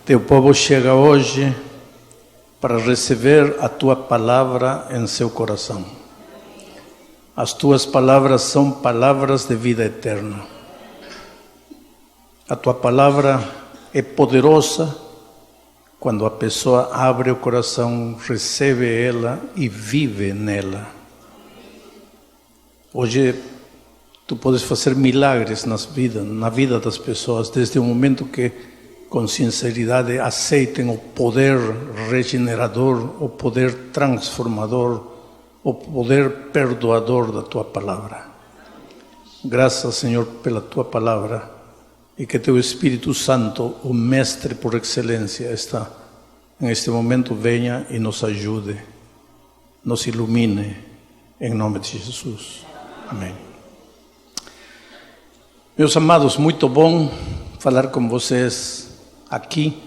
Teu povo chega hoje para receber a Tua palavra em seu coração. As Tuas palavras são palavras de vida eterna. A Tua palavra é poderosa quando a pessoa abre o coração, recebe ela e vive nela. Hoje Tu podes fazer milagres na vida das pessoas, desde o momento que com sinceridade aceitem o poder regenerador, o poder transformador, o poder perdoador da Tua palavra. Graças, Senhor, pela Tua palavra e que Teu Espírito Santo, o Mestre por excelência, em este momento venha e nos ajude, nos ilumine, em nome de Jesus. Amém. Meus amados, muito bom falar com vocês aqui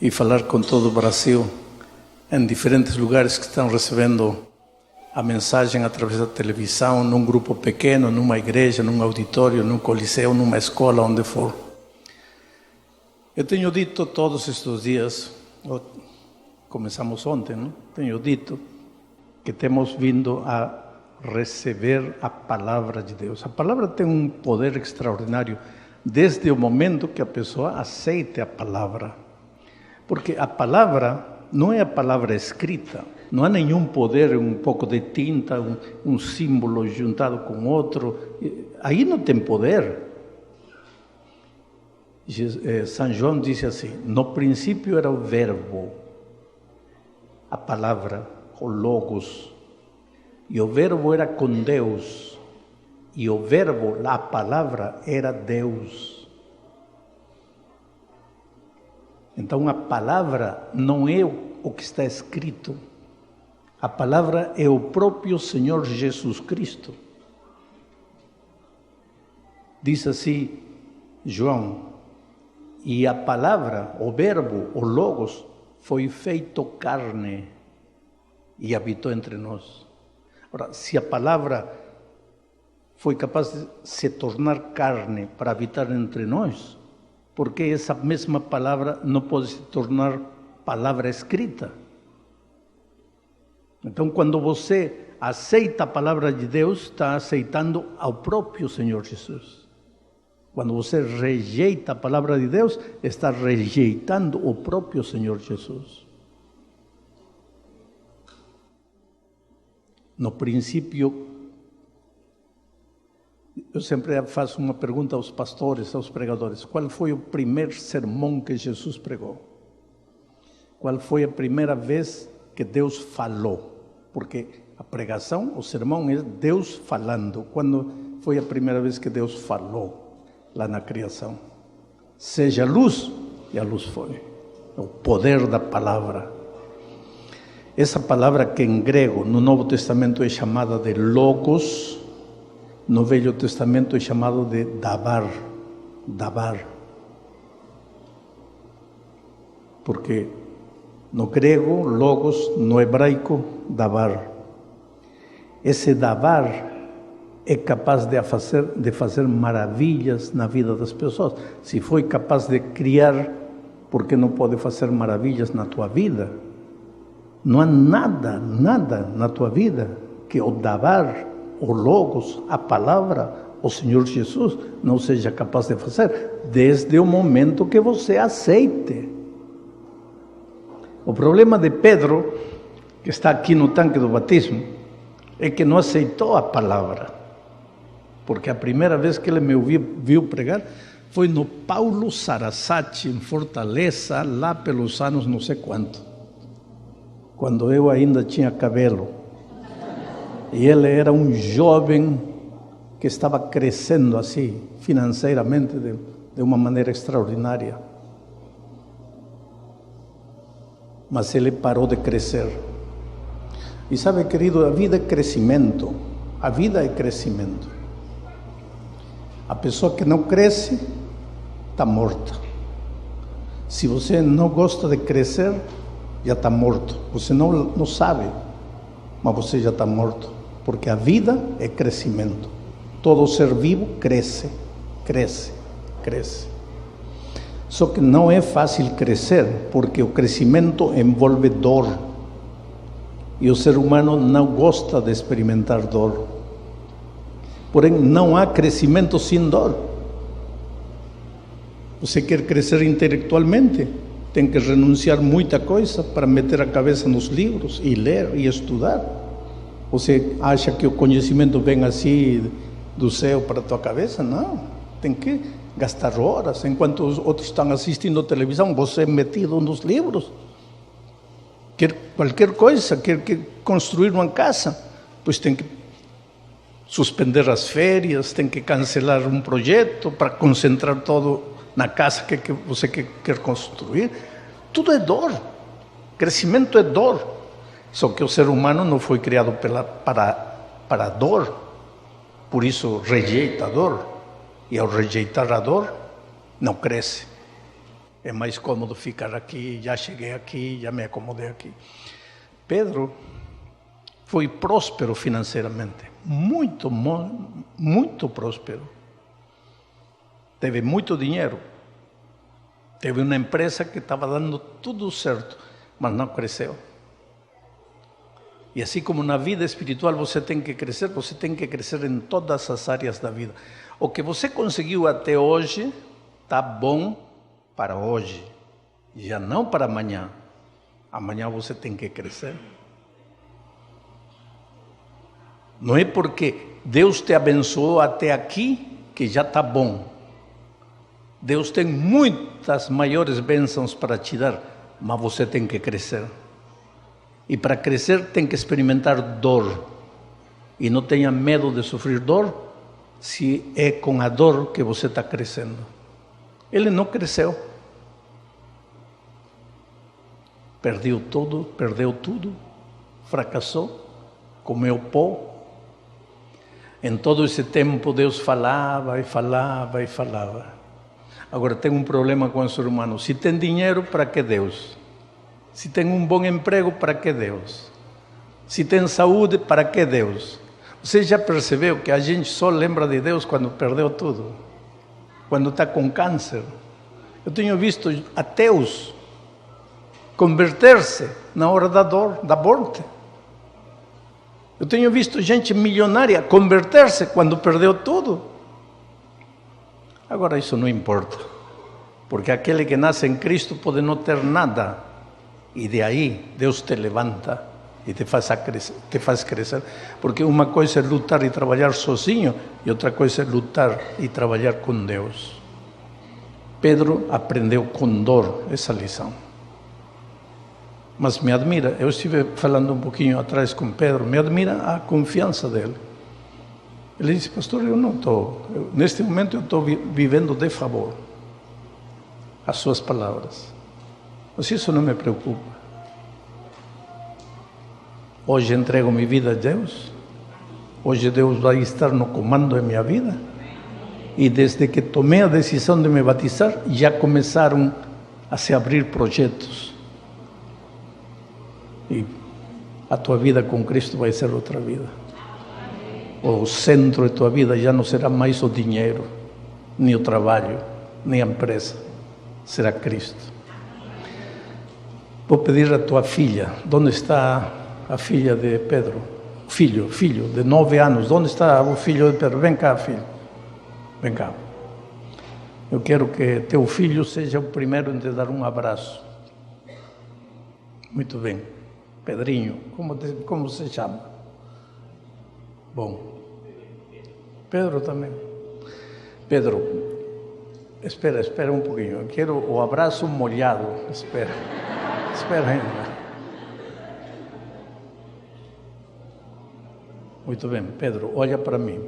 e falar com todo o Brasil, em diferentes lugares que estão recebendo a mensagem através da televisão, num grupo pequeno, numa igreja, num auditório, num coliseu, numa escola, onde for. Eu tenho dito todos estes dias, começamos ontem, não? Tenho dito que temos vindo a receber a palavra de Deus. A palavra tem um poder extraordinário desde o momento que a pessoa aceite a palavra. Porque a palavra não é a palavra escrita, não há nenhum poder, um pouco de tinta, um símbolo juntado com outro, aí não tem poder. São João disse assim: no princípio era o verbo, a palavra, o logos, e o verbo era com Deus, e o verbo, a palavra, era Deus. Então a palavra não é o que está escrito, a palavra é o próprio Senhor Jesus Cristo. Diz assim João: e a palavra, o verbo, o logos, foi feito carne e habitou entre nós. Ora, se a palavra foi capaz de se tornar carne para habitar entre nós, por que essa mesma palavra não pode se tornar palavra escrita? Então, quando você aceita a palavra de Deus, está aceitando ao próprio Senhor Jesus. Quando você rejeita a palavra de Deus, está rejeitando o próprio Senhor Jesus. No princípio, eu sempre faço uma pergunta aos pastores, aos pregadores: qual foi o primeiro sermão que Jesus pregou? Qual foi a primeira vez que Deus falou? Porque a pregação, o sermão é Deus falando. Quando foi a primeira vez que Deus falou lá na criação? Seja luz, e a luz foi. O poder da palavra. Essa palavra que em grego, no Novo Testamento é chamada de logos, no Velho Testamento é chamado de dabar. Dabar. Porque no grego, logos, no hebraico, dabar. Esse dabar é capaz de fazer maravilhas na vida das pessoas. Se foi capaz de criar, por que não pode fazer maravilhas na tua vida? Não há nada na tua vida que o dabar, o logos, a palavra, o Senhor Jesus não seja capaz de fazer, desde o momento que você aceite. O problema de Pedro, que está aqui no tanque do batismo, é que não aceitou a palavra. Porque a primeira vez que ele me viu pregar foi no Paulo Sarasate, em Fortaleza, lá pelos anos não sei quanto, quando eu ainda tinha cabelo. E ele era um jovem que estava crescendo assim, financeiramente, de uma maneira extraordinária. Mas ele parou de crescer. E sabe, querido, a vida é crescimento. A vida é crescimento. A pessoa que não cresce, está morta. Se você não gosta de crescer, já está morto. Você não sabe, mas você já está morto. Porque a vida é crescimento. Todo ser vivo cresce, cresce, cresce. Só que não é fácil crescer, porque o crescimento envolve dor. E o ser humano não gosta de experimentar dor. Porém, não há crescimento sem dor. Você quer crescer intelectualmente, tem que renunciar muita coisa para meter a cabeça nos livros e ler e estudar. Você acha que o conhecimento vem assim do céu para a tua cabeça? Não, tem que gastar horas. Enquanto os outros estão assistindo televisão, você é metido nos livros. Quer qualquer coisa, quer construir uma casa, pois tem que suspender as férias, tem que cancelar um projeto para concentrar todo na casa que você quer construir. Tudo é dor. Crescimento é dor. Só que o ser humano não foi criado para a dor. Por isso rejeita a dor. E ao rejeitar a dor, não cresce. É mais cômodo ficar aqui, já cheguei aqui, já me acomodei aqui. Pedro foi próspero financeiramente. Muito, muito próspero. Teve muito dinheiro. Teve uma empresa que estava dando tudo certo, mas não cresceu. E assim como na vida espiritual você tem que crescer em todas as áreas da vida. O que você conseguiu até hoje está bom para hoje, já não para amanhã. Amanhã você tem que crescer. Não é porque Deus te abençoou até aqui que já está bom. Deus tem muitas maiores bênçãos para te dar, mas você tem que crescer. E para crescer tem que experimentar dor. E não tenha medo de sofrer dor, se é com a dor que você está crescendo. Ele não cresceu. Perdeu tudo, fracassou, comeu pó. Em todo esse tempo Deus falava e falava e falava. Agora tem um problema com o ser humano. Se tem dinheiro, para que Deus? Se tem um bom emprego, para que Deus? Se tem saúde, para que Deus? Você já percebeu que a gente só lembra de Deus quando perdeu tudo? Quando está com câncer? Eu tenho visto ateus converter-se na hora da dor, da morte. Eu tenho visto gente milionária converter-se quando perdeu tudo. Agora isso não importa, porque aquele que nasce em Cristo pode não ter nada, e de aí Deus te levanta e te faz crescer, porque uma coisa é lutar e trabalhar sozinho, e outra coisa é lutar e trabalhar com Deus. Pedro aprendeu com dor essa lição. Mas me admira, eu estive falando um pouquinho atrás com Pedro, me admira a confiança dele. Ele disse: pastor, neste momento eu estou vivendo de favor. As suas palavras. Mas isso não me preocupa. Hoje entrego minha vida a Deus. Hoje Deus vai estar no comando da minha vida. E desde que tomei a decisão de me batizar, já começaram a se abrir projetos. E a tua vida com Cristo vai ser outra vida. O centro de tua vida já não será mais o dinheiro, nem o trabalho, nem a empresa. Será Cristo. Vou pedir a tua filha, onde está a filha de Pedro? Filho de 9 anos, onde está o filho de Pedro? Vem cá, filho. Vem cá. Eu quero que teu filho seja o primeiro em te dar um abraço. Muito bem. Pedrinho, como se chama? Bom. Pedro também. Pedro, espera um pouquinho. Eu quero o abraço molhado. Espera ainda. Muito bem, Pedro, olha para mim.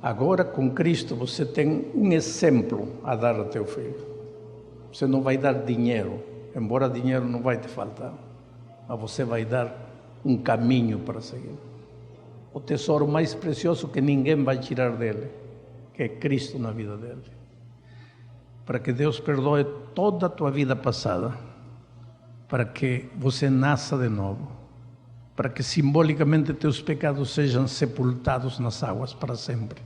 Agora com Cristo você tem um exemplo a dar a teu filho. Você não vai dar dinheiro, embora dinheiro não vai te faltar, mas você vai dar um caminho para seguir. O tesouro mais precioso que ninguém vai tirar dele, que é Cristo na vida dele. Para que Deus perdoe toda a tua vida passada, para que você nasça de novo, para que simbolicamente teus pecados sejam sepultados nas águas para sempre,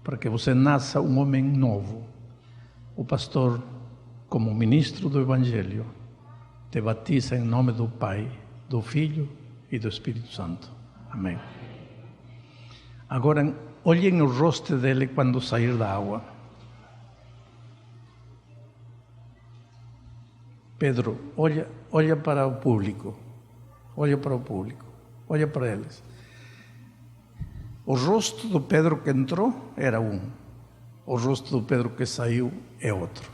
para que você nasça um homem novo. o pastor, como ministro do Evangelho, te batiza em nome do Pai, do Filho e do Espírito Santo. Amém. Agora, olhem o rosto dele quando sair da água. Pedro, olha para o público. Olha para o público. Olha para eles. O rosto do Pedro que entrou era um. O rosto do Pedro que saiu é outro.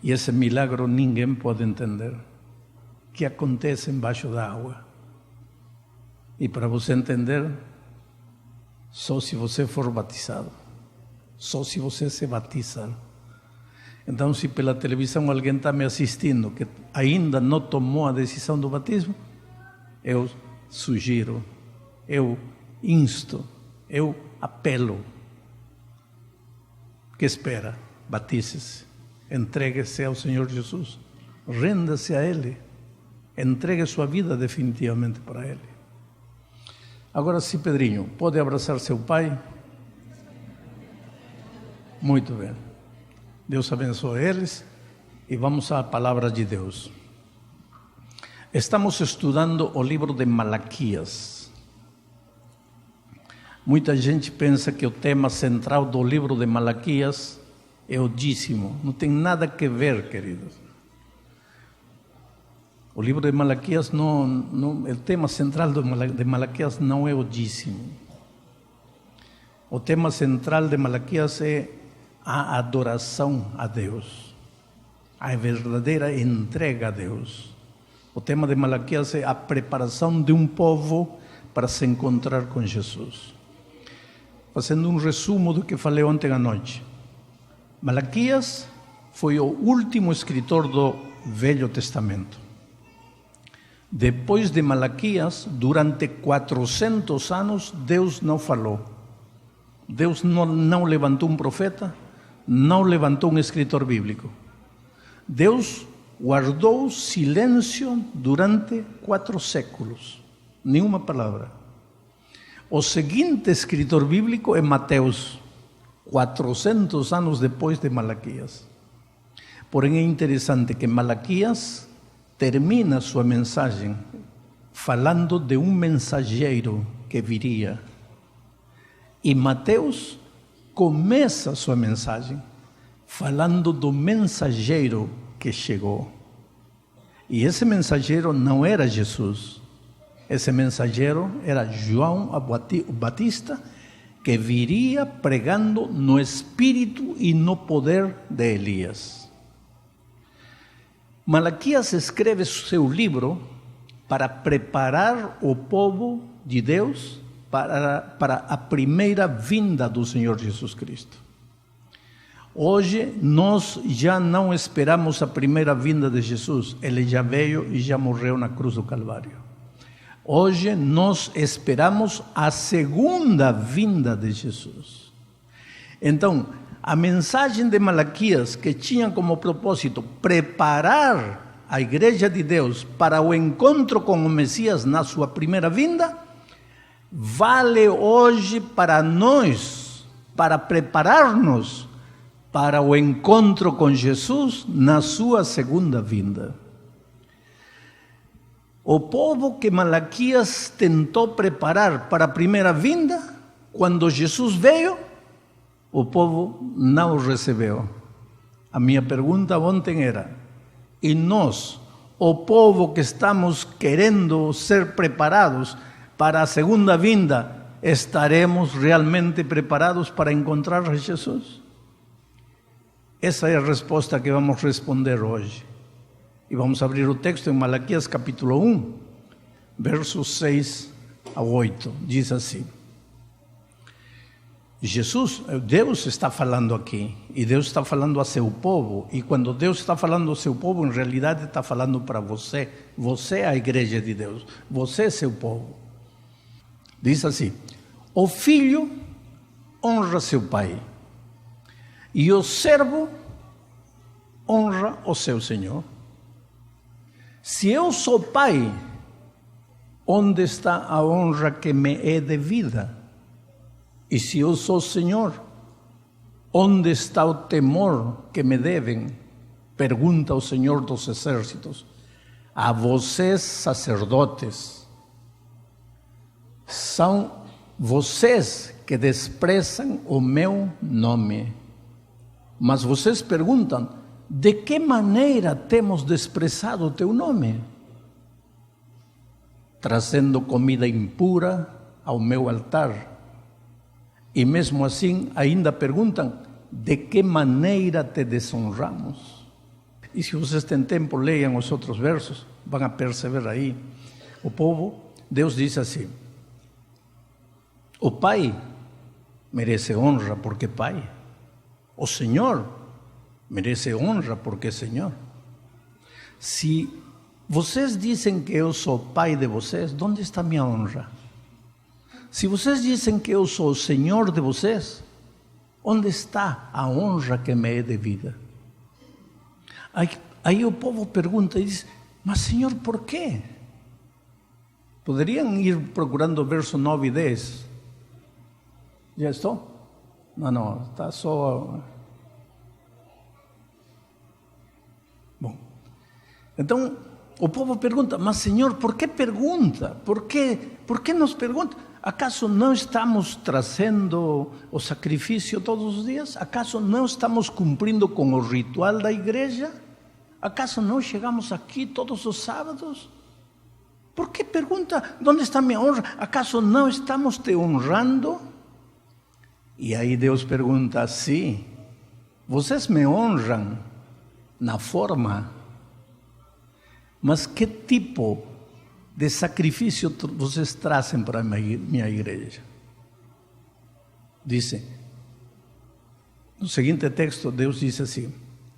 E esse milagre ninguém pode entender. Que acontece embaixo da água. E para você entender, só se você for batizado. Só se você se batizar. Então, se pela televisão alguém está me assistindo que ainda não tomou a decisão do batismo, eu sugiro, eu insto, eu apelo. Que espera? Batize-se. Entregue-se ao Senhor Jesus. Renda-se a Ele. Entregue sua vida definitivamente para Ele. Agora sim, Pedrinho, pode abraçar seu pai? Muito bem. Deus abençoe eles e vamos à palavra de Deus. Estamos estudando o livro de Malaquias. Muita gente pensa que o tema central do livro de Malaquias é o dízimo. Não tem nada a ver, queridos. O livro de Malaquias, o tema central de Malaquias não é o dízimo. O tema central de Malaquias é a adoração a Deus, a verdadeira entrega a Deus. O tema de Malaquias é a preparação de um povo para se encontrar com Jesus. Fazendo um resumo do que falei ontem à noite. Malaquias foi o último escritor do Velho Testamento. Depois de Malaquias, durante 400 anos, Deus não falou. Deus não levantou um profeta, não levantou um escritor bíblico. Deus guardou silêncio durante 4 séculos. Nenhuma palavra. O seguinte escritor bíblico é Mateus, 400 anos depois de Malaquias. Porém, é interessante que Malaquias termina sua mensagem falando de um mensageiro que viria. E Mateus começa sua mensagem falando do mensageiro que chegou. E esse mensageiro não era Jesus. Esse mensageiro era João Batista, que viria pregando no espírito e no poder de Elias. Malaquias escreve seu livro para preparar o povo de Deus para a primeira vinda do Senhor Jesus Cristo. Hoje nós já não esperamos a primeira vinda de Jesus. Ele já veio e já morreu na cruz do Calvário. Hoje nós esperamos a segunda vinda de Jesus. Então, a mensagem de Malaquias, que tinha como propósito preparar a igreja de Deus para o encontro com o Messias na sua primeira vinda, vale hoje para nós, para preparar-nos para o encontro com Jesus na sua segunda vinda. O povo que Malaquias tentou preparar para a primeira vinda, quando Jesus veio, o povo não o recebeu. A minha pergunta ontem era: e nós, o povo que estamos querendo ser preparados para a segunda vinda, estaremos realmente preparados para encontrar a Jesus? Essa é a resposta que vamos responder hoje. E vamos abrir o texto em Malaquias capítulo 1, versos 6 a 8. Diz assim: Deus está falando aqui, e Deus está falando a seu povo, e quando Deus está falando ao seu povo, em realidade está falando para você. Você é a igreja de Deus, você é seu povo. Diz assim: o filho honra seu pai, e o servo honra o seu senhor. Se eu sou pai, onde está a honra que me é devida? E se eu sou senhor, Onde está o temor que me devem? Pergunta o Senhor dos Exércitos. A vocês, sacerdotes, são vocês que desprezam o meu nome. Mas vocês perguntam, de que maneira temos desprezado o teu nome? Trazendo comida impura ao meu altar. E mesmo assim ainda perguntam, de que maneira te desonramos? E se vocês têm tempo, leiam os outros versos, vão a perceber aí. O povo, Deus diz assim, o Pai merece honra porque Pai. O Senhor merece honra porque Senhor. Se vocês dizem que eu sou Pai de vocês, onde está minha honra? Se vocês dizem que eu sou o Senhor de vocês, onde está a honra que me é devida? Aí o povo pergunta e diz, mas Senhor, por quê? Poderiam ir procurando o verso 9 e 10. Já estou? Não, está só... Bom, então o povo pergunta, mas Senhor, por que pergunta? Por que nos pergunta? ¿Acaso não estamos trazendo o sacrifício todos os dias? ¿Acaso não estamos cumprindo com o ritual da igreja? ¿Acaso não chegamos aqui todos os sábados? ¿Por que pergunta, onde está minha honra? ¿Acaso não estamos te honrando? E aí Deus pergunta, sim, vocês me honram na forma, mas que tipo de sacrifício vocês trazem para a minha igreja? Dice, no seguinte texto, Deus diz assim,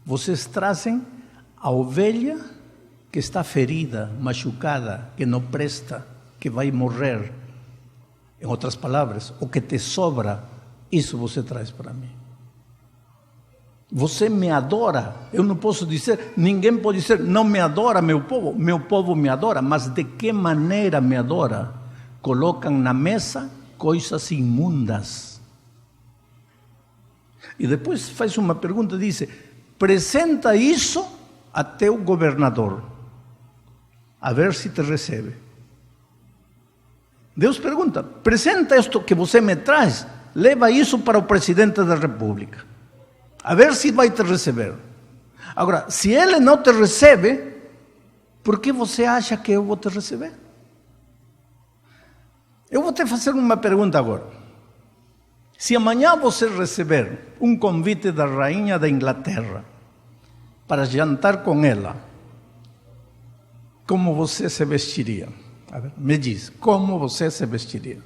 vocês trazem a ovelha que está ferida, machucada, que não presta, que vai morrer. Em outras palavras, o que te sobra, isso você traz para mim. Você me adora. Eu não posso dizer, ninguém pode dizer, não me adora meu povo me adora, mas de que maneira me adora? Colocam na mesa coisas imundas. E depois faz uma pergunta, diz, apresenta isso a teu governador, a ver se te recebe. Deus pergunta, apresenta isto que você me traz, leva isso para o presidente da República, a ver se vai te receber. Agora, se ele não te recebe, por que você acha que eu vou te receber? Eu vou te fazer uma pergunta agora. Se amanhã você receber um convite da rainha da Inglaterra para jantar com ela, como você se vestiria? A ver, me diz, como você se vestiria?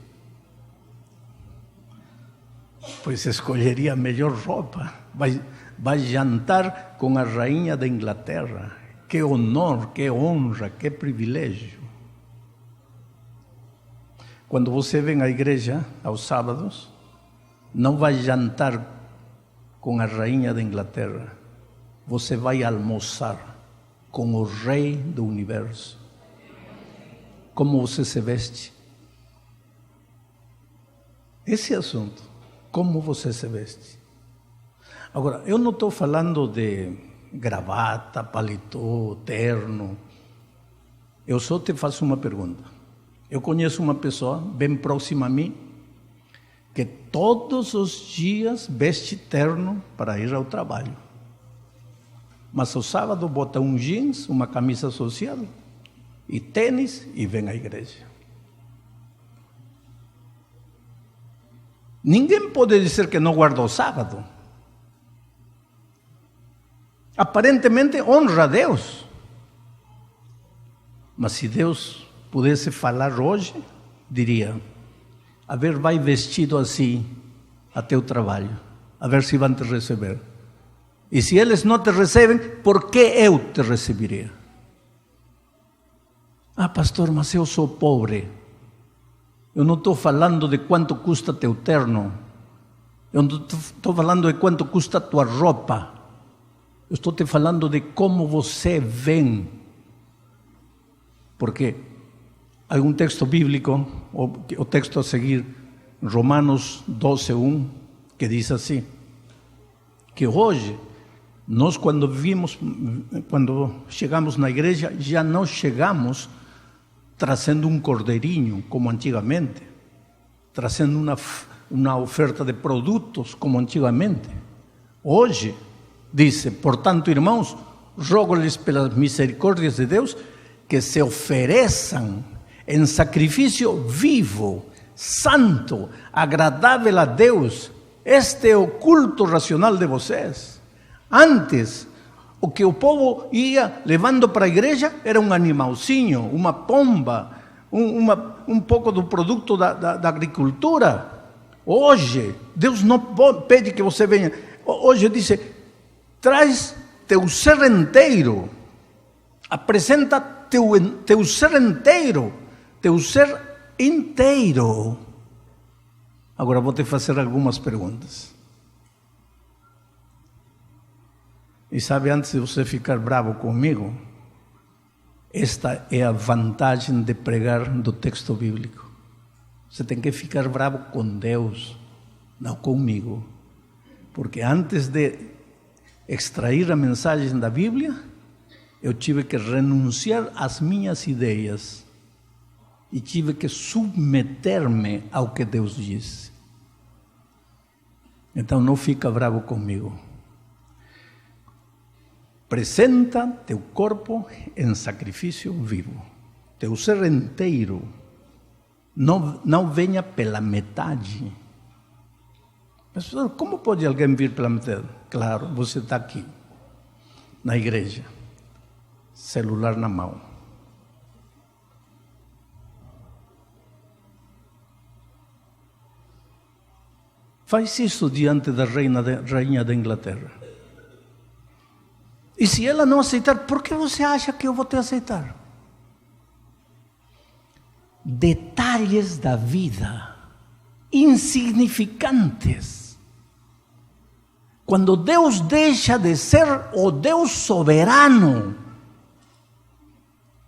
Pois escolheria a melhor roupa. Vai jantar com a rainha da Inglaterra. Que honor, que honra, que privilégio. Quando você vem à igreja aos sábados, não vai jantar com a rainha da Inglaterra. Você vai almoçar com o rei do universo. Como você se veste? Esse é o assunto. Como você se veste? Agora, eu não estou falando de gravata, paletó, terno. Eu só te faço uma pergunta. Eu conheço uma pessoa bem próxima a mim que todos os dias veste terno para ir ao trabalho. Mas ao sábado bota um jeans, uma camisa social e tênis e vem à igreja. Ninguém pode dizer que não guarda o sábado. Aparentemente honra a Deus. Mas se Deus pudesse falar hoje, diria, a ver, vai vestido assim até o trabalho, a ver se vão te receber. E se eles não te recebem, por que eu te receberia? Ah, pastor, mas eu sou pobre. Eu não estou falando de quanto custa teu terno. Eu não estou falando de quanto custa tua roupa. Eu estou te falando de como você vem. Porque há um texto bíblico, o texto a seguir, Romanos 12:1, que diz assim, que hoje, nós quando chegamos na igreja, já não chegamos trazendo um cordeirinho, como antigamente, trazendo uma oferta de produtos, como antigamente. Hoje, diz, portanto, irmãos, rogo-lhes pelas misericórdias de Deus, que se ofereçam em sacrifício vivo, santo, agradável a Deus. Este é o culto racional de vocês. Antes, o que o povo ia levando para a igreja era um animalzinho, uma pomba, um pouco do produto da agricultura. Hoje, Deus não pede que você venha. Hoje diz, traz teu ser inteiro, apresenta teu ser inteiro, teu ser inteiro. Agora vou te fazer algumas perguntas. E sabe, antes de você ficar bravo comigo, esta é a vantagem de pregar do texto bíblico. Você tem que ficar bravo com Deus, não comigo. Porque antes de extrair a mensagem da Bíblia, eu tive que renunciar às minhas ideias e tive que submeter-me ao que Deus disse. Então não fica bravo comigo. Apresenta teu corpo em sacrifício vivo, teu ser inteiro. Não venha pela metade. Mas como pode alguém vir pela metade? Claro, você está aqui, na igreja, celular na mão. Faz isso diante da rainha da Inglaterra. E se ela não aceitar, por que você acha que eu vou te aceitar? Detalhes da vida, insignificantes. Quando Deus deixa de ser o Deus soberano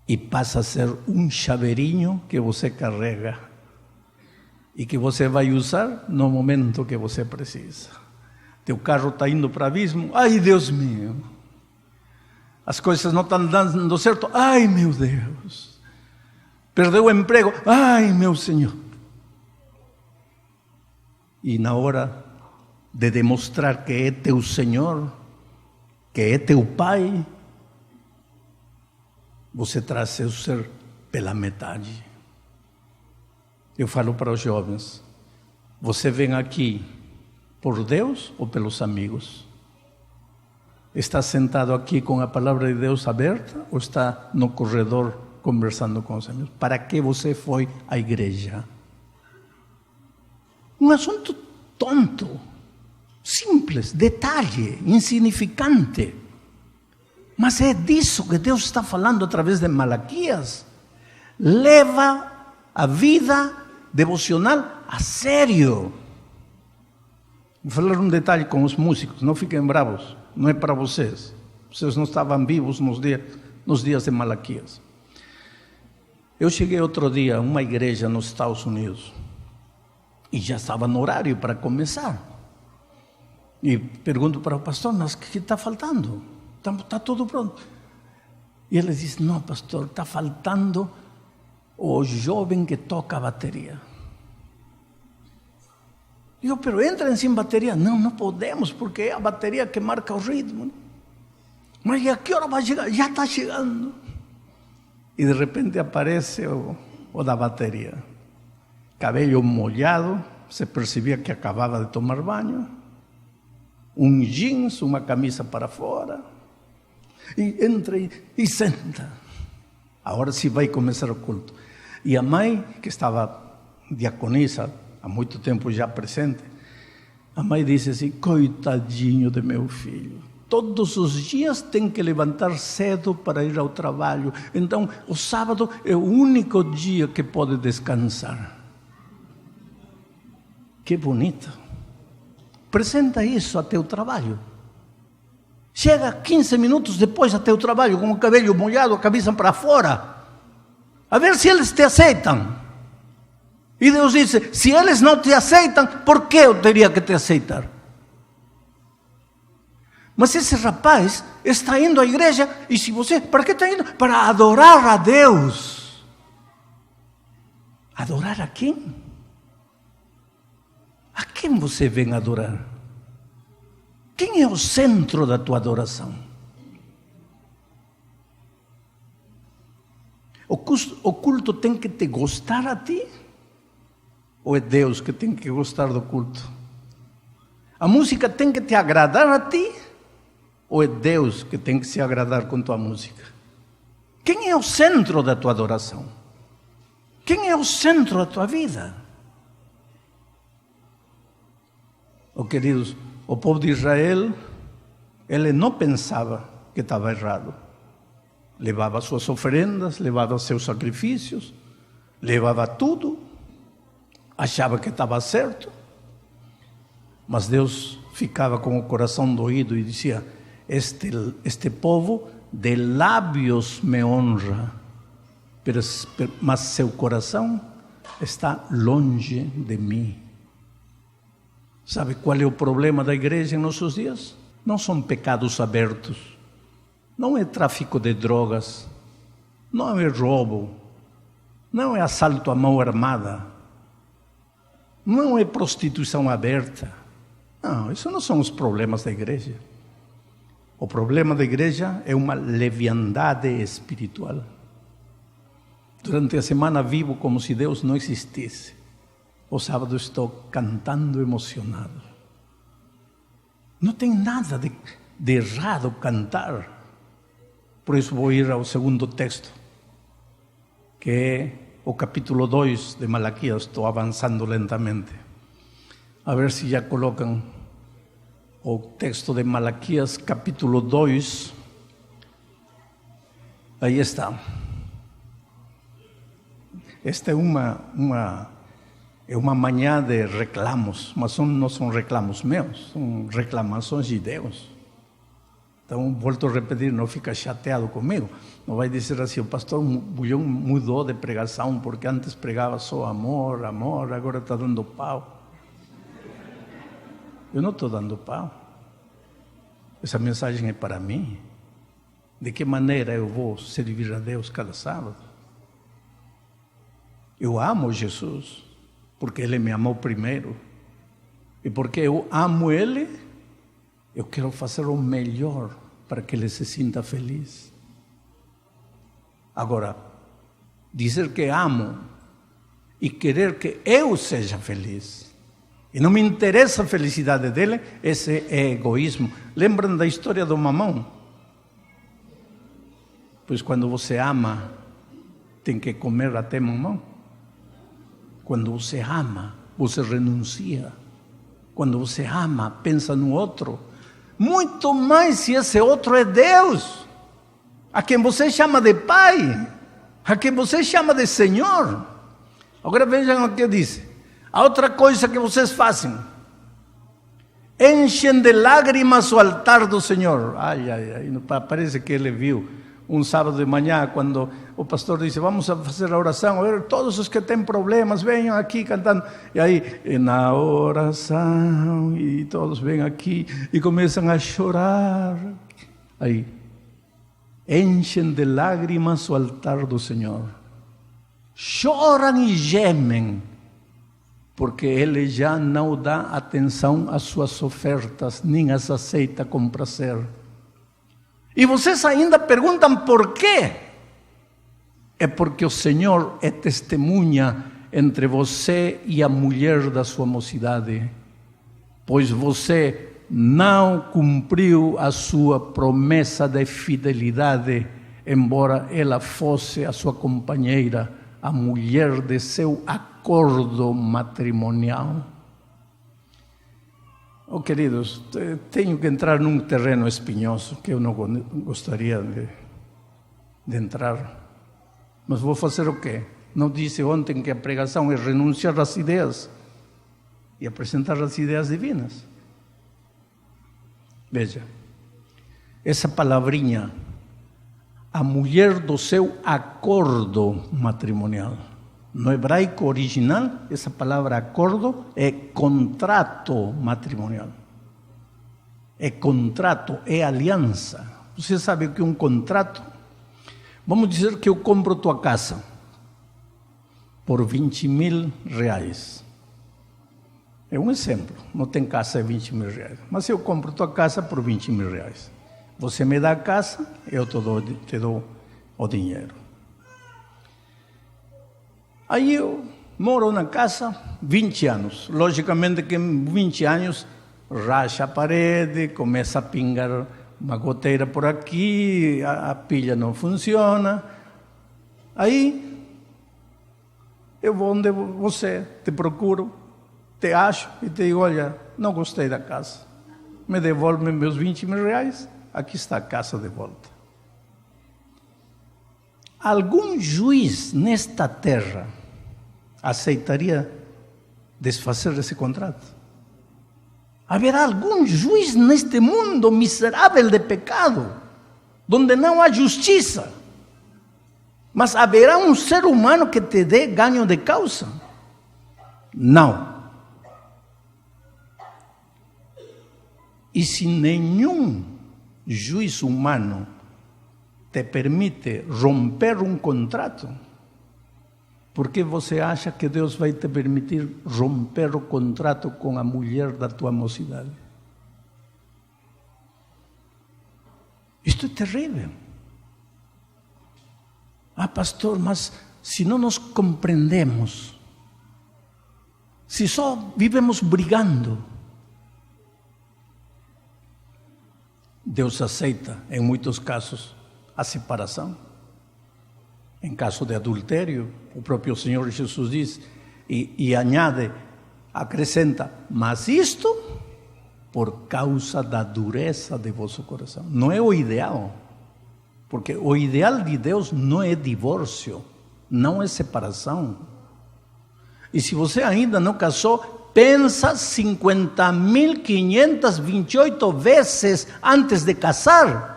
e passa a ser um chaveirinho que você carrega e que você vai usar no momento que você precisa. Teu carro está indo para o abismo, ai Deus meu, as coisas não estão dando certo, ai meu Deus, perdeu o emprego, ai meu Senhor. E na hora de demonstrar que é teu Senhor, que é teu Pai, você traz seu ser pela metade. Eu falo para os jovens, você vem aqui por Deus ou pelos amigos? Está sentado aqui com a palavra de Deus aberta ou está no corredor conversando com os amigos? Para que você foi à igreja? Um assunto tonto, simples, detalhe, insignificante. Mas é disso que Deus está falando através de Malaquias. Leva a vida devocional a sério. Vou falar um detalhe com os músicos, não fiquem bravos, não é para vocês. Vocês não estavam vivos nos dias de Malaquias. Eu cheguei outro dia a uma igreja nos Estados Unidos e já estava no horário para começar. E pergunto para o pastor, mas o que está faltando? Está tudo pronto. E ele disse, não pastor, está faltando o jovem que toca a bateria. Eu, pero entrem sem bateria. Não podemos, porque é a bateria que marca o ritmo. Mas a que hora vai chegar? Já está chegando. E de repente aparece o da bateria. Cabelo molhado, se percebia que acabava de tomar banho. Um jeans, uma camisa para fora. E entra e senta. Agora sim vai começar o culto. E a mãe, que estava diaconisa, há muito tempo já presente, a mãe disse assim, coitadinho de meu filho, todos os dias tem que levantar cedo para ir ao trabalho, então o sábado é o único dia que pode descansar. Que bonito. Apresenta isso a teu trabalho. Chega 15 minutos depois a teu trabalho com o cabelo molhado, a cabeça para fora, a ver se eles te aceitam. E Deus disse, se eles não te aceitam, por que eu teria que te aceitar? Mas esse rapaz está indo à igreja, e se você, para que está indo? Para adorar a Deus. Adorar a quem? A quem você vem adorar? Quem é o centro da tua adoração? O culto tem que te gostar a ti? Ou é Deus que tem que gostar do culto? A música tem que te agradar a ti? Ou é Deus que tem que se agradar com tua música? Quem é o centro da tua adoração? Quem é o centro da tua vida? Oh, queridos, o povo de Israel, ele não pensava que estava errado. Levava suas oferendas, levava seus sacrifícios, levava tudo, achava que estava certo. Mas Deus ficava com o coração doído e dizia: este povo de lábios me honra, mas seu coração está longe de mim. Sabe qual é o problema da igreja em nossos dias? Não são pecados abertos, não é tráfico de drogas, não é roubo, não é assalto à mão armada, não é prostituição aberta. Não, isso não são os problemas da igreja. O problema da igreja é uma leviandade espiritual. Durante a semana vivo como se Deus não existisse. O sábado estou cantando emocionado. Não tem nada de errado cantar. Por isso vou ir ao segundo texto, que é o capítulo 2 de Malaquias. Estou avançando lentamente. A ver se já colocam o texto de Malaquias, capítulo 2. Aí está. Esta é uma manhã de reclamos, mas não são reclamos meus, são reclamações de Deus. Então, volto a repetir, não fica chateado comigo. Não vai dizer assim: o pastor Bulhão mudou de pregação, porque antes pregava só amor, amor, agora está dando pau. Eu não estou dando pau. Essa mensagem é para mim. De que maneira eu vou servir a Deus cada sábado? Eu amo Jesus, porque Ele me amou primeiro. E porque eu amo Ele, eu quero fazer o melhor para que Ele se sinta feliz. Agora, dizer que amo e querer que eu seja feliz, e não me interessa a felicidade dele, esse é egoísmo. Lembram da história do mamão? Pois quando você ama, tem que comer até mamão. Quando você ama, você renuncia. Quando você ama, pensa no outro. Muito mais se esse outro é Deus, a quem você chama de Pai, a quem você chama de Senhor. Agora vejam o que diz. A outra coisa que vocês fazem: enchem de lágrimas o altar do Senhor. Ai, ai, ai. Parece que ele viu um sábado de manhã, quando o pastor disse: vamos a fazer a oração. A ver, todos os que têm problemas, venham aqui cantando. E aí, na oração, e todos vêm aqui e começam a chorar. Aí, enchem de lágrimas o altar do Senhor. Choram e gemem, porque Ele já não dá atenção às suas ofertas, nem as aceita com prazer. E vocês ainda perguntam por quê? É porque o Senhor é testemunha entre você e a mulher da sua mocidade, pois você não cumpriu a sua promessa de fidelidade, embora ela fosse a sua companheira, a mulher de seu acordo matrimonial. Oh, queridos, tenho que entrar num terreno espinhoso que eu não gostaria de entrar. Mas vou fazer o quê? Não disse ontem que a pregação é renunciar às ideias e apresentar as ideias divinas? Veja, essa palavrinha, a mulher do seu acordo matrimonial. No hebraico original, essa palavra acordo é contrato matrimonial. é contrato, é aliança. Você sabe o que é um contrato? Vamos dizer que eu compro tua casa por 20 mil reais. É um exemplo, não tem casa de 20 mil reais. Mas eu compro tua casa por 20 mil reais. Você me dá a casa, eu te dou o dinheiro. Aí eu moro na casa 20 anos. Logicamente que em 20 anos racha a parede, começa a pingar uma goteira por aqui, a pilha não funciona. Aí eu vou onde você, te procuro, te acho e te digo, olha, não gostei da casa. Me devolve meus 20 mil reais, aqui está a casa de volta. Algum juiz nesta terra aceitaria desfazer esse contrato? Haverá algum juiz neste mundo miserável de pecado, onde não há justiça? Mas haverá um ser humano que te dê ganho de causa? Não. E se nenhum juiz humano te permite romper um contrato, por que você acha que Deus vai te permitir romper o contrato com a mulher da tua mocidade? Isto é terrível. Ah, pastor, mas se não nos compreendemos, se só vivemos brigando, Deus aceita, em muitos casos, a separação. Em caso de adultério, o próprio Senhor Jesus diz, e añade, acrescenta, mas isto por causa da dureza de vosso coração. Não é o ideal, porque o ideal de Deus não é divórcio, não é separação. E se você ainda não casou, pensa 50.528 vezes antes de casar.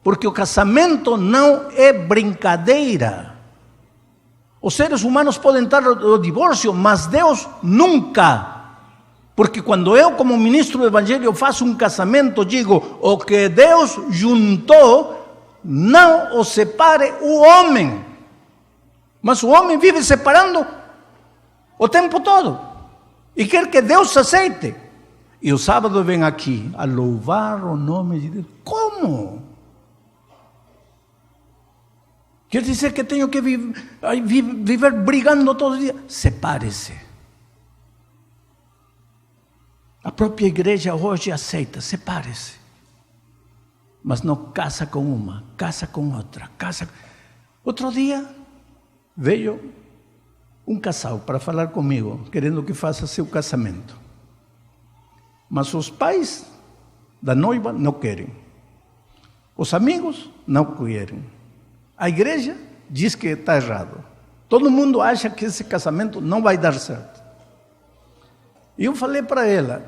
Porque o casamento não é brincadeira. Os seres humanos podem estar no divórcio, mas Deus nunca. Porque quando eu, como ministro do Evangelho, faço um casamento, digo, o que Deus juntou, não o separe o homem. Mas o homem vive separando o tempo todo. E quer que Deus aceite. E o sábado vem aqui a louvar o nome de Deus. Como? Quer dizer que tenho que viver brigando todos os dias? Separe-se. A própria igreja hoje aceita, separe-se. Mas não casa com uma, casa com outra. Outro dia veio um casal para falar comigo, querendo que faça seu casamento. Mas os pais da noiva não querem. Os amigos não querem. A igreja diz que está errado. Todo mundo acha que esse casamento não vai dar certo. E eu falei para ela,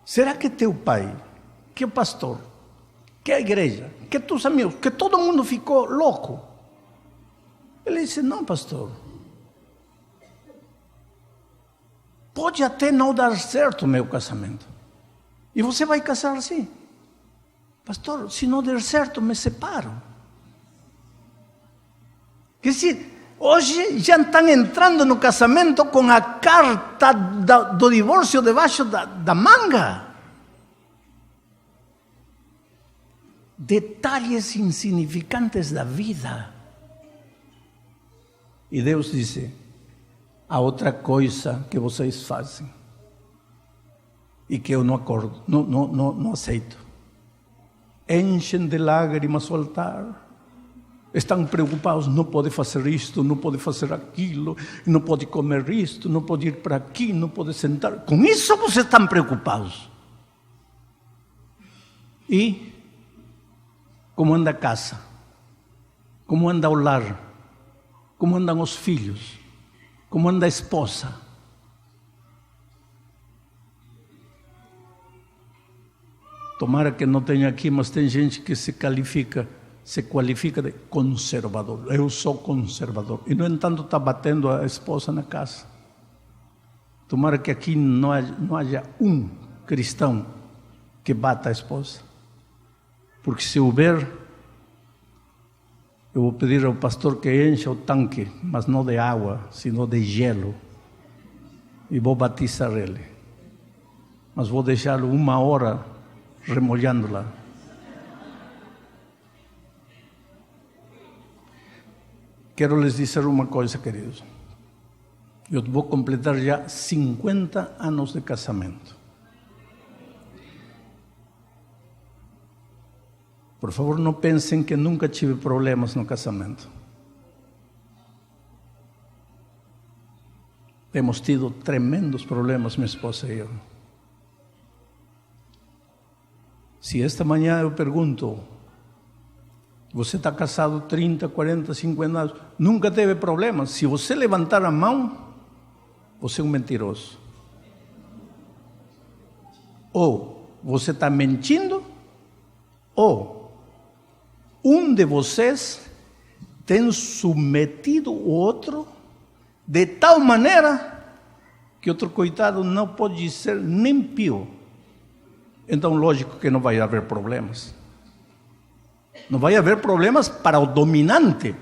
será que teu pai, que o pastor, que a igreja, que teus amigos, que todo mundo ficou louco? Ele disse, não, pastor. Pode até não dar certo o meu casamento. E você vai casar assim. Pastor, se não der certo, me separo. Quer dizer, hoje já estão entrando no casamento com a carta do divórcio debaixo da manga. Detalhes insignificantes da vida. E Deus disse, há outra coisa que vocês fazem e que eu não acordo, não aceito. Enchem de lágrimas o altar. Estão preocupados, não pode fazer isto, não pode fazer aquilo, não pode comer isto, não pode ir para aqui, não pode sentar. Com isso vocês estão preocupados. E como anda a casa? Como anda o lar? Como andam os filhos? Como anda a esposa? Tomara que não tenha aqui, mas tem gente que se qualifica de conservador. Eu sou conservador. E, no entanto, está batendo a esposa na casa. Tomara que aqui não haja um cristão que bata a esposa. Porque se houver, eu vou pedir ao pastor que encha o tanque, mas não de água, sino de gelo. E vou batizar ele. Mas vou deixá-lo 1 hora remolhando-la. Quero lhes dizer uma coisa, queridos. Eu vou completar já 50 anos de casamento. Por favor, não pensem que nunca tive problemas no casamento. Temos tido tremendos problemas, minha esposa e eu. Se esta manhã eu pergunto, você está casado 30, 40, 50 anos, nunca teve problemas? Se você levantar a mão, você é um mentiroso. Ou você está mentindo, ou um de vocês tem submetido o outro de tal maneira que outro coitado não pode ser nem pio. Então, lógico que não vai haver problemas. Não vai haver problemas para o dominante.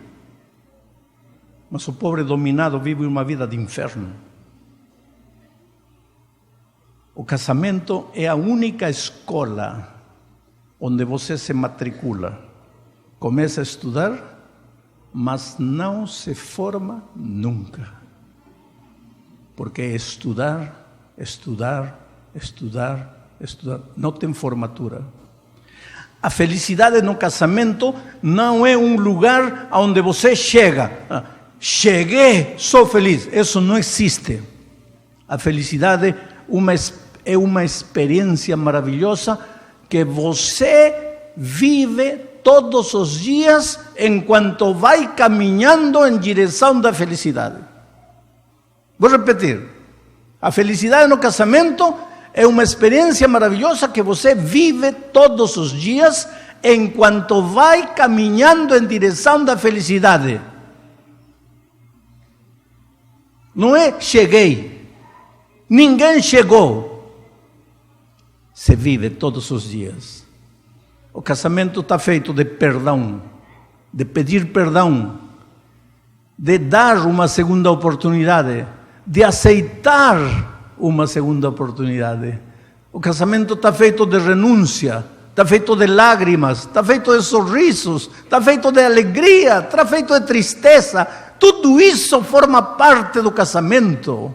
Mas o pobre dominado vive uma vida de inferno. O casamento é a única escola onde você se matricula. Começa a estudar, mas não se forma nunca. Porque é estudar, estudar, estudar, estudar. Não tem formatura. A felicidade no casamento não é um lugar onde você chega. Cheguei, sou feliz. Isso não existe. A felicidade é uma experiência maravilhosa que você vive todos os dias enquanto vai caminhando em direção da felicidade. Vou repetir. A felicidade no casamento é uma experiência maravilhosa que você vive todos os dias enquanto vai caminhando em direção da felicidade. Não é cheguei. Ninguém chegou. Se vive todos os dias. O casamento está feito de perdão, de pedir perdão, de dar uma segunda oportunidade, de aceitar uma segunda oportunidade. O casamento está feito de renúncia, está feito de lágrimas, está feito de sorrisos, está feito de alegria, está feito de tristeza. Tudo isso forma parte do casamento.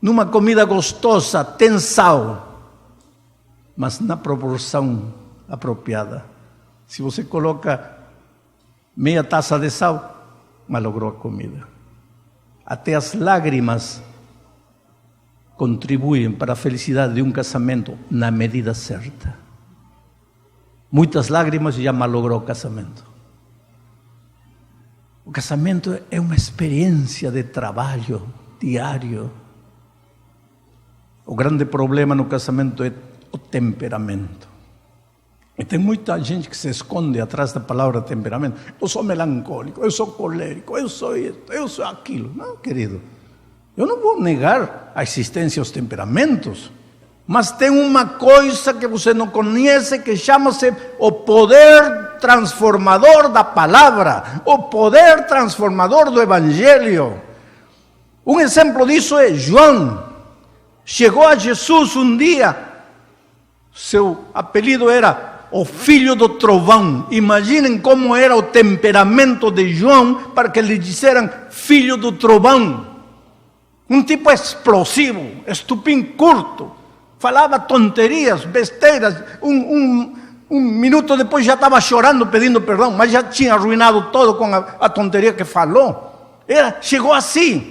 Numa comida gostosa tem sal, mas na proporção apropriada. Se você coloca meia taça de sal, malogrou a comida. Até as lágrimas contribuem para a felicidade de um casamento na medida certa. Muitas lágrimas já malogrou o casamento. O casamento é uma experiência de trabalho diário. O grande problema no casamento é o temperamento. E tem muita gente que se esconde atrás da palavra temperamento. Eu sou melancólico, eu sou colérico, eu sou isso, eu sou aquilo. Não, querido, eu não vou negar a existência dos temperamentos, mas tem uma coisa que você não conhece que chama-se o poder transformador da palavra, o poder transformador do evangelho. Um exemplo disso é João. Chegou a Jesus um dia, seu apelido era o filho do trovão. Imaginem como era o temperamento de João para que lhe disseram filho do trovão. Um tipo explosivo, estupim curto, falava tonterias, besteiras. Um minuto depois já estava chorando, pedindo perdão, mas já tinha arruinado todo com a tonteria que falou. Chegou assim.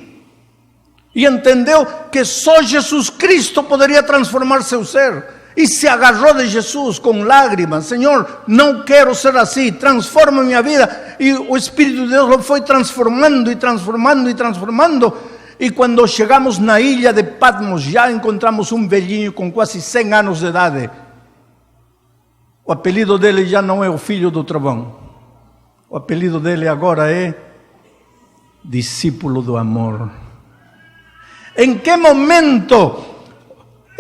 E entendeu que só Jesus Cristo poderia transformar seu ser. E se agarrou de Jesus com lágrimas. Senhor, não quero ser assim, transforma minha vida. E o Espírito de Deus lo foi transformando e transformando e transformando. E quando chegamos na ilha de Patmos, já encontramos um velhinho com quase 100 anos de idade. O apelido dele já não é o filho do trovão. O apelido dele agora é discípulo do amor. Em que momento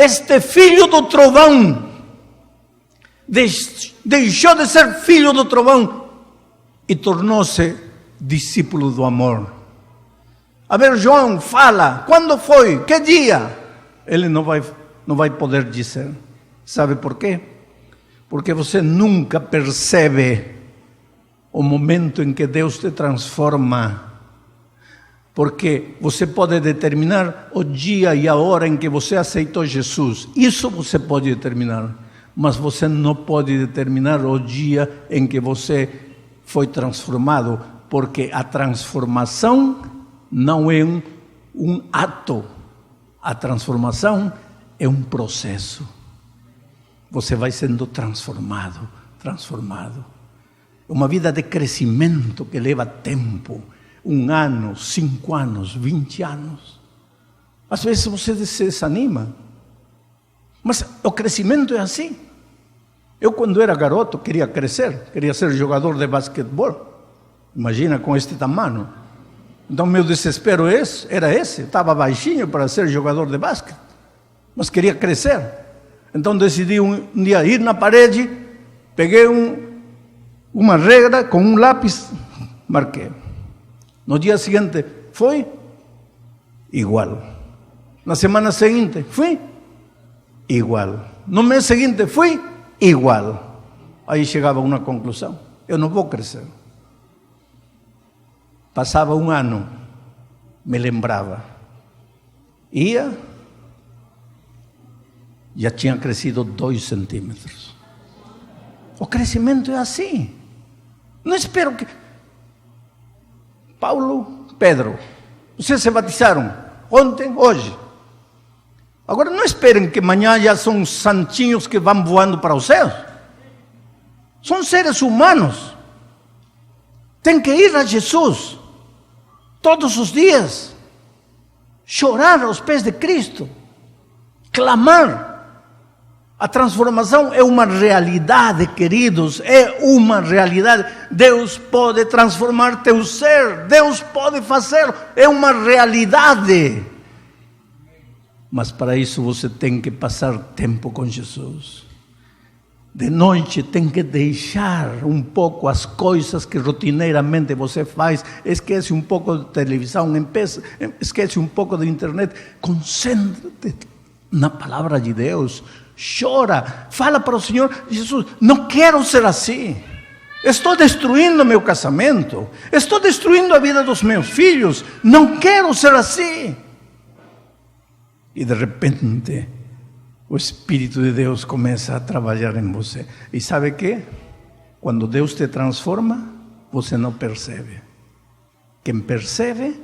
este filho do trovão deixou de ser filho do trovão e tornou-se discípulo do amor. A ver, João, fala, quando foi? Que dia? Ele não vai poder dizer. Sabe por quê? Porque você nunca percebe o momento em que Deus te transforma. Porque você pode determinar o dia e a hora em que você aceitou Jesus. Isso você pode determinar. Mas você não pode determinar o dia em que você foi transformado. Porque a transformação não é um ato. A transformação é um processo. Você vai sendo transformado. Uma vida de crescimento que leva tempo. 1 ano, 5 anos, 20 anos. Às vezes você se desanima. Mas o crescimento é assim. Eu, quando era garoto, queria crescer. Queria ser jogador de basquetebol. Imagina com este tamanho. Então, meu desespero era esse. Estava baixinho para ser jogador de basquete. Mas queria crescer. Então, decidi um dia ir na parede. Peguei uma regra com um lápis. Marquei. No dia seguinte, foi igual. Na semana seguinte, fui igual. No mês seguinte, fui igual. Aí chegava a uma conclusão. Eu não vou crescer. Passava 1 ano, me lembrava. Ia, já tinha crescido 2 centímetros. O crescimento é assim. Não espero que... Paulo, Pedro, vocês se batizaram ontem, hoje. Agora não esperem que amanhã já são santinhos que vão voando para os céus. São seres humanos. Tem que ir a Jesus todos os dias, chorar aos pés de Cristo, clamar. A transformação é uma realidade, queridos, é uma realidade. Deus pode transformar teu ser, Deus pode fazê-lo, é uma realidade. Mas para isso você tem que passar tempo com Jesus. De noite tem que deixar um pouco as coisas que rotineiramente você faz. Esquece um pouco de televisão, esquece um pouco de internet. Concentre-te na palavra de Deus. Chora, fala para o Senhor: Jesus, não quero ser assim. Estou destruindo meu casamento. Estou destruindo a vida dos meus filhos. Não quero ser assim. E de repente, o Espírito de Deus começa a trabalhar em você. E sabe o que? Quando Deus te transforma, você não percebe. Quem percebe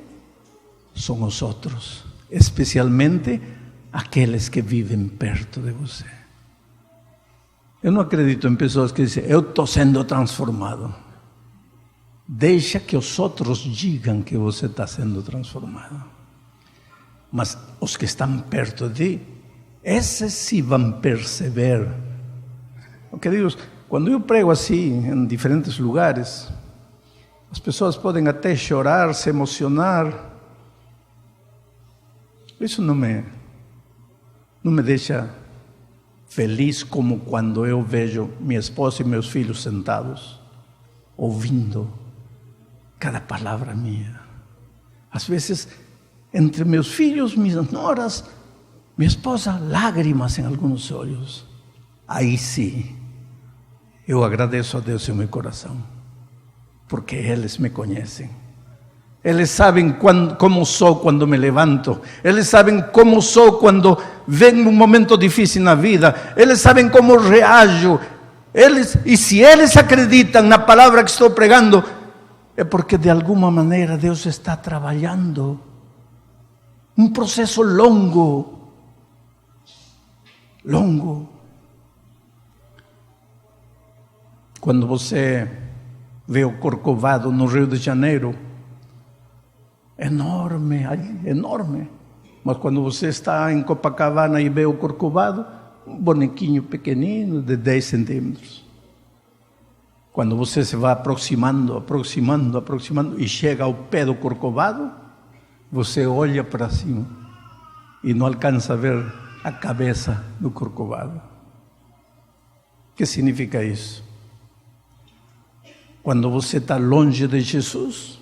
são os outros, especialmente aqueles que vivem perto de você. Eu não acredito em pessoas que dizem: eu estou sendo transformado. Deixa que os outros digam que você está sendo transformado. Mas os que estão perto de ti, esses sim vão perceber. Queridos, quando eu prego assim em diferentes lugares, as pessoas podem até chorar, se emocionar. Isso não me deixa feliz como quando eu vejo minha esposa e meus filhos sentados, ouvindo cada palavra minha. Às vezes, entre meus filhos, minhas noras, minha esposa, lágrimas em alguns olhos. Aí sim, eu agradeço a Deus em meu coração, porque eles me conhecem. Eles sabem como sou quando me levanto. Eles sabem como sou quando vem um momento difícil na vida. Eles sabem como reajo. E se eles acreditam na palavra que estou pregando, é porque de alguma maneira Deus está trabalhando. Um processo longo. Quando você vê o Corcovado no Rio de Janeiro, enorme, enorme. Mas quando você está em Copacabana e vê o Corcovado, um bonequinho pequenino de 10 centímetros. Quando você se vai aproximando e chega ao pé do Corcovado, você olha para cima e não alcança a ver a cabeça do Corcovado. O que significa isso? Quando você está longe de Jesus,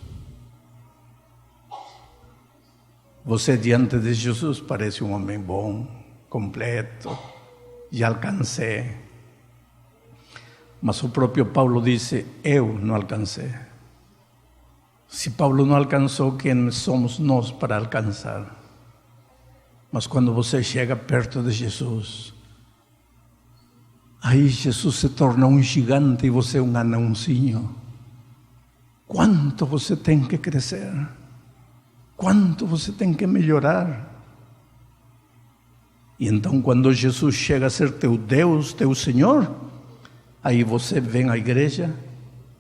você diante de Jesus parece um homem bom, completo, já alcancei. Mas o próprio Paulo disse, eu não alcancei. Se Paulo não alcançou, quem somos nós para alcançar? Mas quando você chega perto de Jesus, aí Jesus se torna um gigante e você um anãozinho. Quanto você tem que crescer? Quanto você tem que melhorar? E então quando Jesus chega a ser teu Deus, teu Senhor, aí você vem à igreja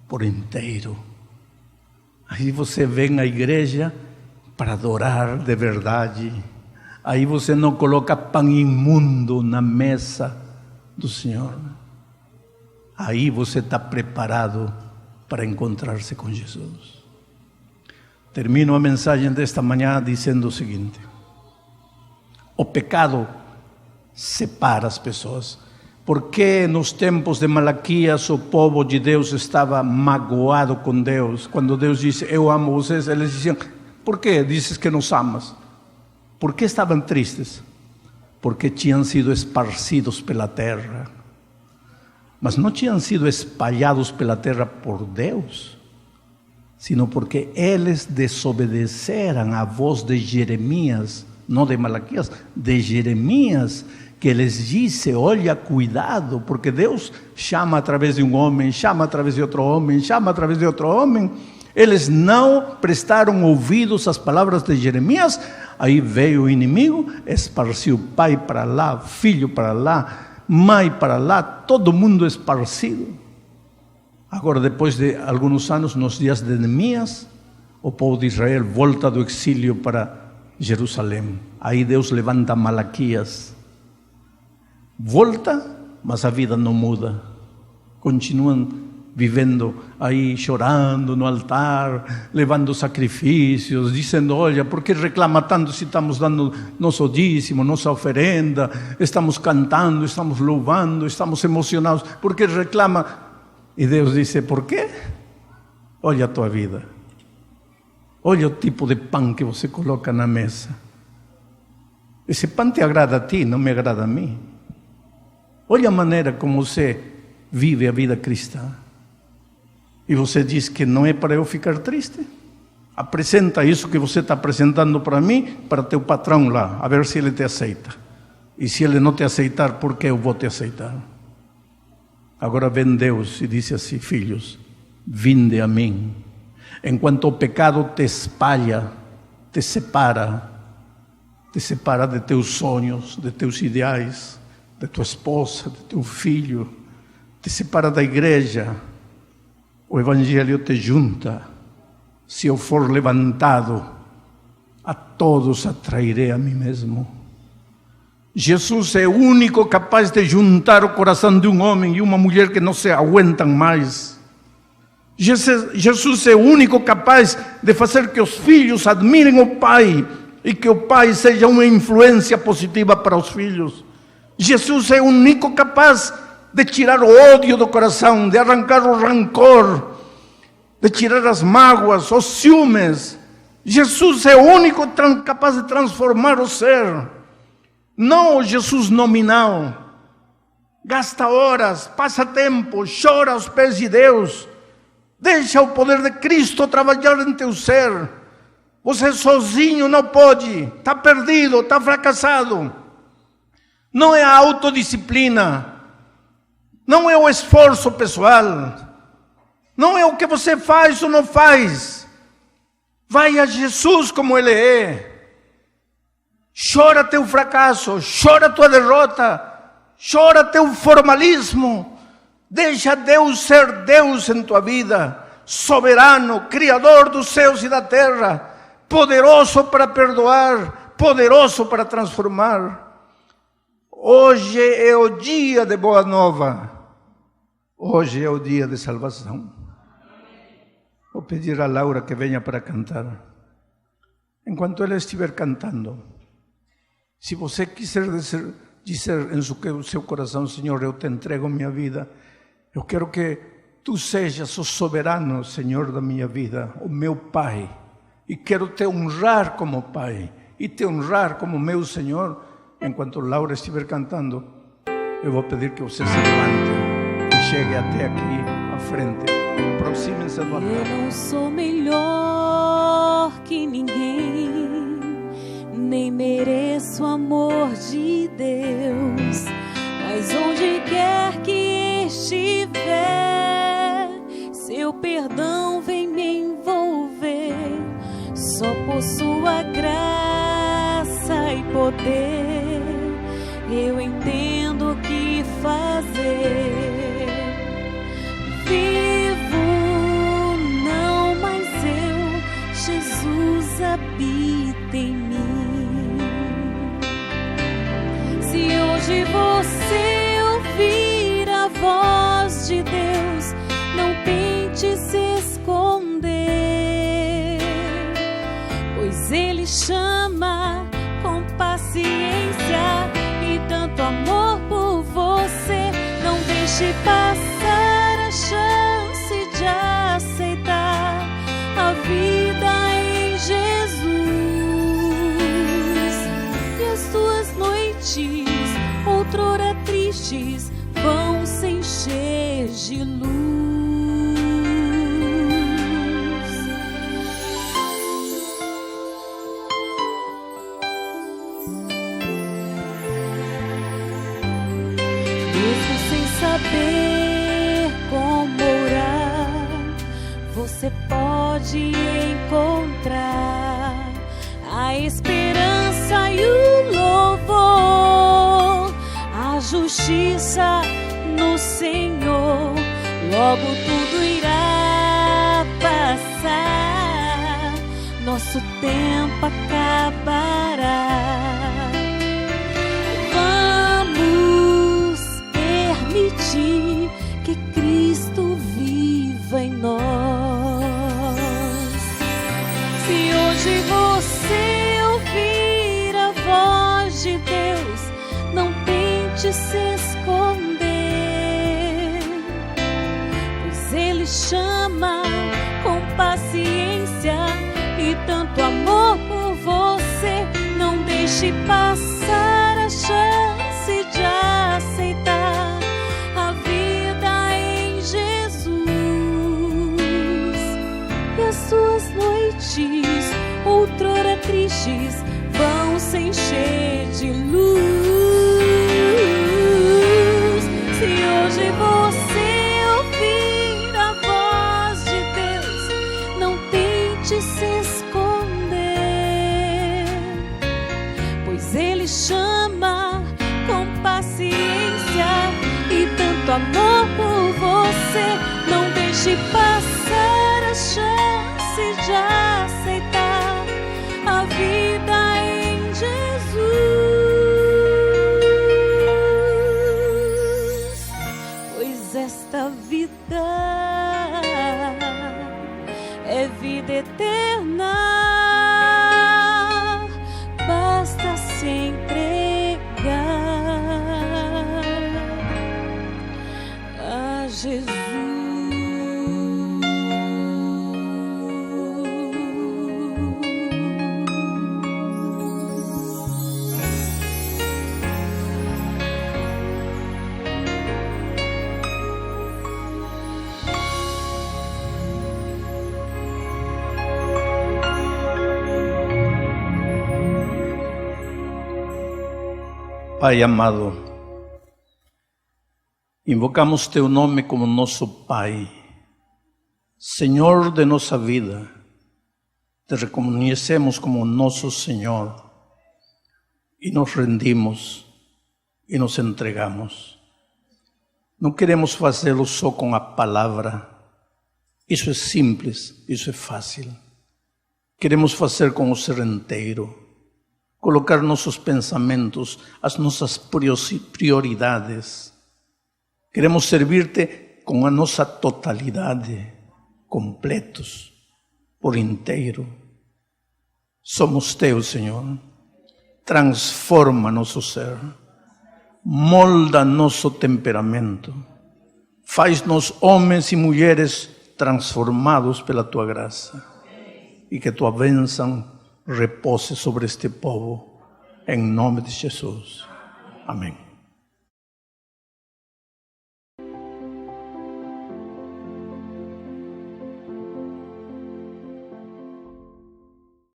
por inteiro. Aí você vem à igreja para adorar de verdade. Aí você não coloca pão imundo na mesa do Senhor. Aí você está preparado para encontrar-se com Jesus. Termino a mensagem desta manhã dizendo o seguinte: o pecado separa as pessoas. Por que nos tempos de Malaquias o povo de Deus estava magoado com Deus? Quando Deus disse, eu amo vocês, eles diziam, por que dizes que nos amas? Por que estavam tristes? Porque tinham sido esparcidos pela terra. Mas não tinham sido espalhados pela terra por Deus, sino porque eles desobedeceram a voz de Jeremias, não de Malaquias, de Jeremias, que lhes disse, olha, cuidado, porque Deus chama através de um homem, chama através de outro homem, chama através de outro homem. Eles não prestaram ouvidos às palavras de Jeremias. Aí veio o inimigo, esparciu pai para lá, filho para lá, mãe para lá, todo mundo esparcido. Agora, depois de alguns anos, nos dias de Neemias, o povo de Israel volta do exílio para Jerusalém. Aí Deus levanta Malaquias. Volta, mas a vida não muda. Continuam vivendo aí, chorando no altar, levando sacrifícios, dizendo, olha, por que reclama tanto se estamos dando nosso dízimo, nossa oferenda, estamos cantando, estamos louvando, estamos emocionados, por que reclama? E Deus disse, por quê? Olha a tua vida. Olha o tipo de pão que você coloca na mesa. Esse pão te agrada a ti, não me agrada a mim. Olha a maneira como você vive a vida cristã. E você diz que não é para eu ficar triste? Apresenta isso que você está apresentando para mim, para teu patrão lá, a ver se ele te aceita. E se ele não te aceitar, por que eu vou te aceitar? Agora vem Deus e diz assim, filhos, vinde a mim. Enquanto o pecado te espalha, te separa de teus sonhos, de teus ideais, de tua esposa, de teu filho, te separa da igreja. O Evangelho te junta. Se eu for levantado, a todos atrairei a mim mesmo. Jesus é o único capaz de juntar o coração de um homem e uma mulher que não se aguentam mais. Jesus é o único capaz de fazer que os filhos admirem o Pai e que o Pai seja uma influência positiva para os filhos. Jesus é o único capaz de tirar o ódio do coração, de arrancar o rancor, de tirar as mágoas, os ciúmes. Jesus é o único capaz de transformar o ser. Não o Jesus nominal. Gasta horas, passa tempo, chora aos pés de Deus. Deixa o poder de Cristo trabalhar em teu ser. Você sozinho não pode, está perdido, está fracassado. Não é a autodisciplina, não é o esforço pessoal, não é o que você faz ou não faz. Vai a Jesus como Ele é. Chora teu fracasso, chora tua derrota, chora teu formalismo. Deixa Deus ser Deus em tua vida, soberano, criador dos céus e da terra, poderoso para perdoar, poderoso para transformar. Hoje é o dia de boa nova. Hoje é o dia de salvação. Vou pedir a Laura que venha para cantar. Enquanto ela estiver cantando, Se você quiser dizer em seu coração, Senhor, eu te entrego minha vida, eu quero que tu sejas o soberano, Senhor, da minha vida, o meu Pai, e quero te honrar como Pai, e te honrar como meu Senhor. Enquanto Laura estiver cantando, eu vou pedir que você se levante e chegue até aqui à frente. Aproximem-se do altar. Eu não sou melhor que ninguém, nem mereço o amor de Deus, mas onde quer que estiver, seu perdão vem me envolver. Só por sua graça e poder eu entendo o que fazer. Vivo não mais eu, Jesus habita em mim. Se hoje você ouvir a voz de Deus, não tente se esconder, pois Ele chama com paciência e tanto amor por você. Não deixe passar a chance de aceitar a vida em Jesus. E as suas noites, outrora tristes, vão se encher de luz. Mesmo sem saber como orar, você pode encontrar a esperança e o louvor, a justiça no Senhor. Logo tudo irá passar, nosso tempo acabará. Vamos permitir que Cristo viva em nós. Se hoje você ouvir a voz de Deus, não tente se esconder, pois Ele chama com paciência e tanto amor por você. Não deixe passar a chance de aceitar a vida em Jesus. E as suas noites, outrora tristes, vão se encher de luz. Se hoje você ouvir a voz de Deus, não tente se esconder, pois Ele chama com paciência e tanto amor por você. Não deixe passar a chance de aceitar a vida em Jesus, pois esta vida é vida eterna. Basta se entregar a Jesus. Pai amado, invocamos Teu nome como nosso Pai, Senhor de nossa vida. Te reconhecemos como nosso Senhor e nos rendimos e nos entregamos. Não queremos fazê-lo só com a palavra, isso é simples, isso é fácil. Queremos fazer com o ser inteiro. Colocar nossos pensamentos, as nossas prioridades. Queremos servir-te com a nossa totalidade, completos, por inteiro. Somos teus, Senhor. transforma nosso ser, molda nosso temperamento, faz-nos homens e mulheres transformados pela Tua graça, e que Tua bênção repose sobre este povo, em nome de Jesus. Amém.